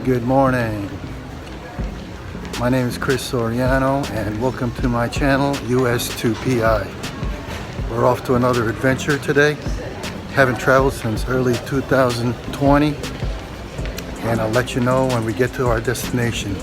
Good morning. My name is Chris Soriano and welcome to my channel US2PI. We're off to another adventure today. Haven't traveled since early 2020 and I'll let you know when we get to our destination.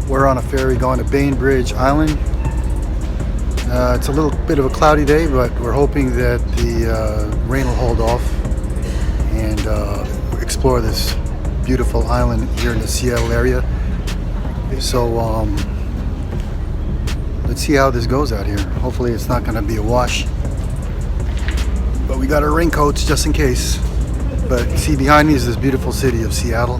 We're on a ferry going to Bainbridge Island. It's a little bit of a cloudy day, but we're hoping that the rain will hold off and explore this beautiful island here in the Seattle area. So let's see how this goes out here. Hopefully it's not going to be a wash, but we got our raincoats just in case. But see, behind me is this beautiful city of Seattle.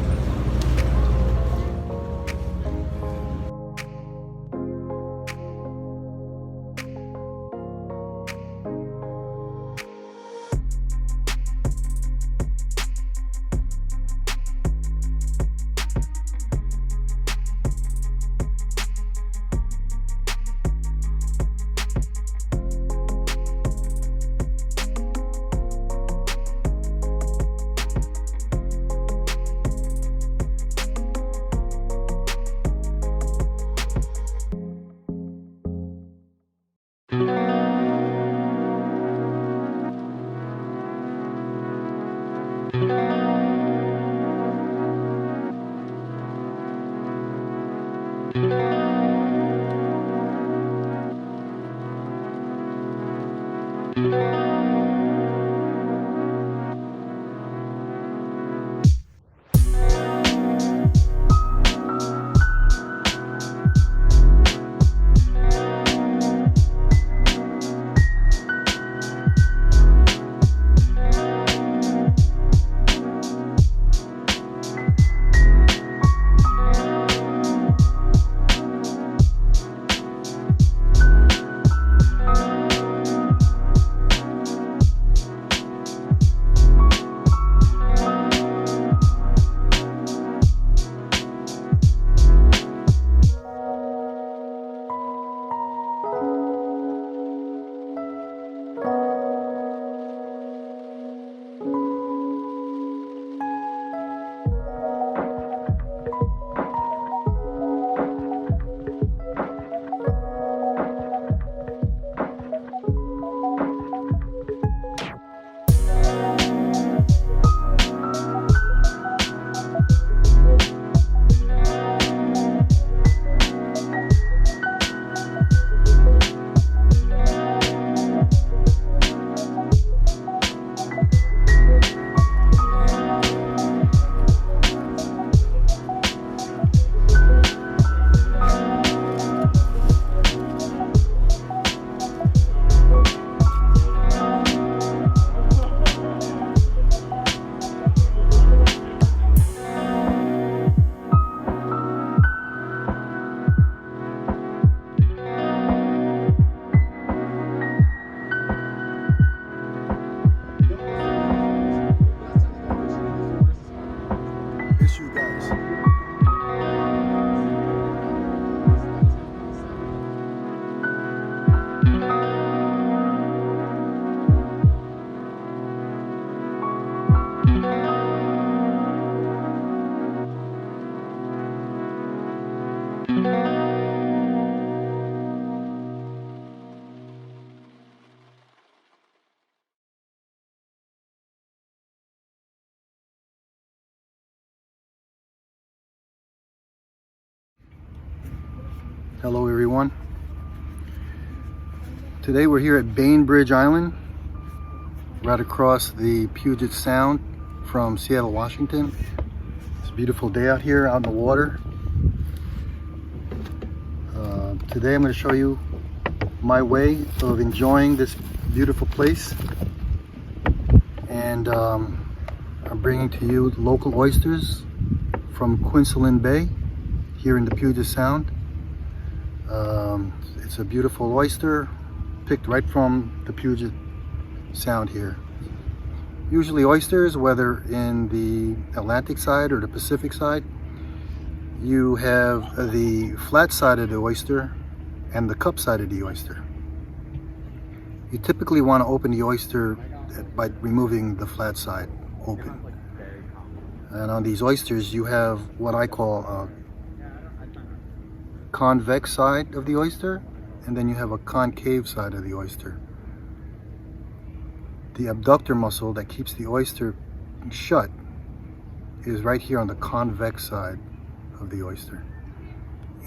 Hello everyone. Today we're here at Bainbridge Island, right across the Puget Sound from Seattle, Washington. It's a beautiful day out here, out in the water. Today I'm going to show you my way of enjoying this beautiful place. And I'm bringing to you local oysters from Quinceland Bay here in the Puget Sound. It's a beautiful oyster picked right from the Puget Sound here. Usually oysters, whether in the Atlantic side or the Pacific side, you have the flat side of the oyster and the cup side of the oyster. You typically want to open the oyster by removing the flat side open. And on these oysters you have what I call a convex side of the oyster, and then you have a concave side of the oyster. The abductor muscle that keeps the oyster shut is right here on the convex side of the oyster.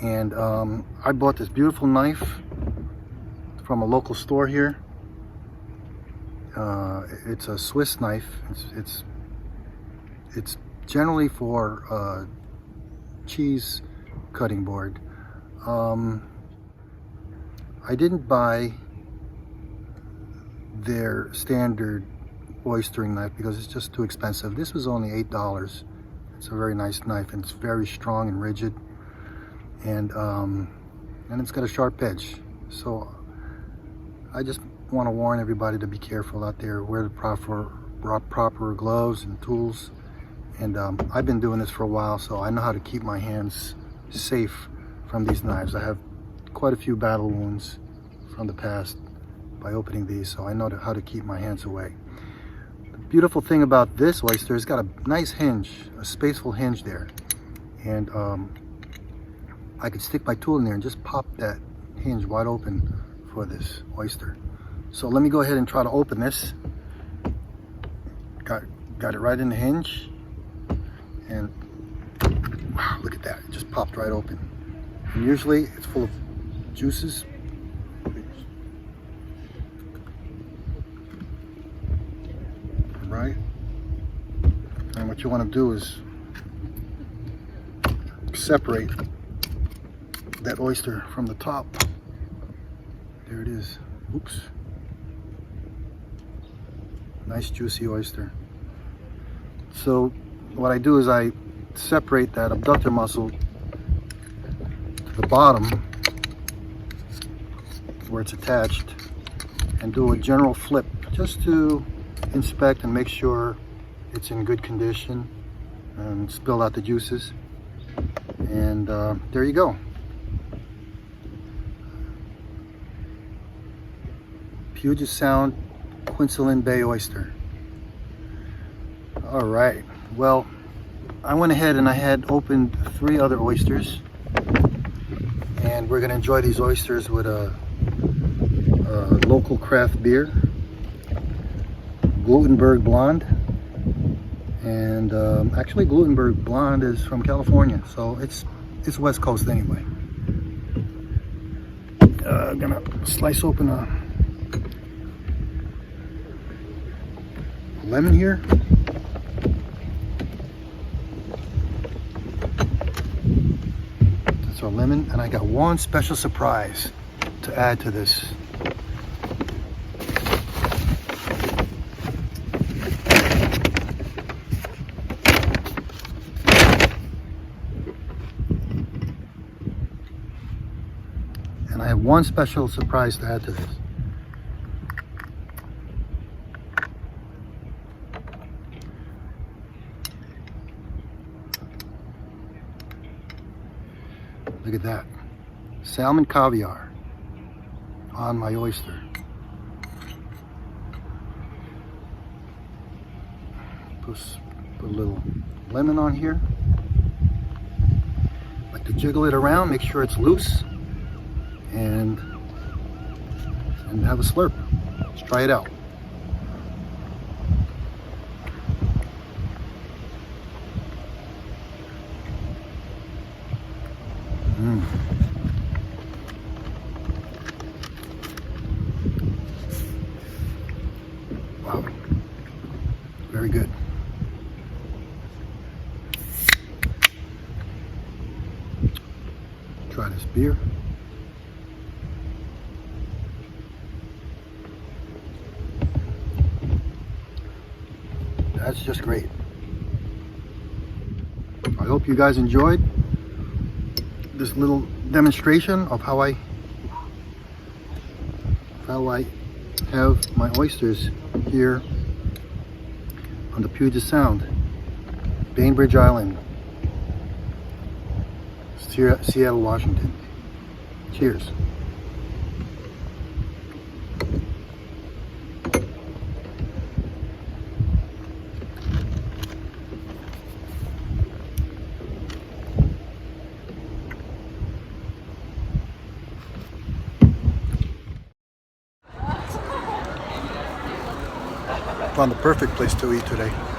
And I bought this beautiful knife from a local store here. It's a Swiss knife. It's generally for cheese cutting board. I didn't buy their standard oystering knife because it's just too expensive. This was only $8. It's a very nice knife, and it's very strong and rigid, and it's got a sharp edge. So I just want to warn everybody to be careful out there. Wear the proper gloves and tools. And I've been doing this for a while, so I know how to keep my hands safe from these knives. I have quite a few battle wounds from the past by opening these, so I know how to keep my hands away. The beautiful thing about this oyster, it's got a nice hinge, a spaceful hinge there. And I could stick my tool in there and just pop that hinge wide open for this oyster. So let me go ahead and try to open this. Got it right in the hinge. And wow, look at that, it just popped right open. And usually it's full of juices. Right? And what you want to do is separate that oyster from the top. There it is. Oops. Nice juicy oyster. So what I do is I separate that abductor muscle to the bottom where it's attached and do a general flip just to inspect and make sure it's in good condition and spill out the juices. And there you go. Puget Sound Quinceland Bay oyster. All right. Well, I went ahead and I had opened 3 other oysters, and we're going to enjoy these oysters with a local craft beer, Glutenberg Blonde. And actually Glutenberg Blonde is from California, so it's West Coast anyway. I'm gonna slice open a lemon here. That's our lemon, and I got one special surprise to add to this. And I have one special surprise to add to this. Look at that. Salmon caviar on my oyster. Put a little lemon on here. Like to jiggle it around, make sure it's loose, and have a slurp. Let's try it out. Very good. Try this beer. That's just great. I hope you guys enjoyed this little demonstration of how I have my oysters here on the Puget Sound, Bainbridge Island, Seattle, Washington. Cheers. Found the perfect place to eat today.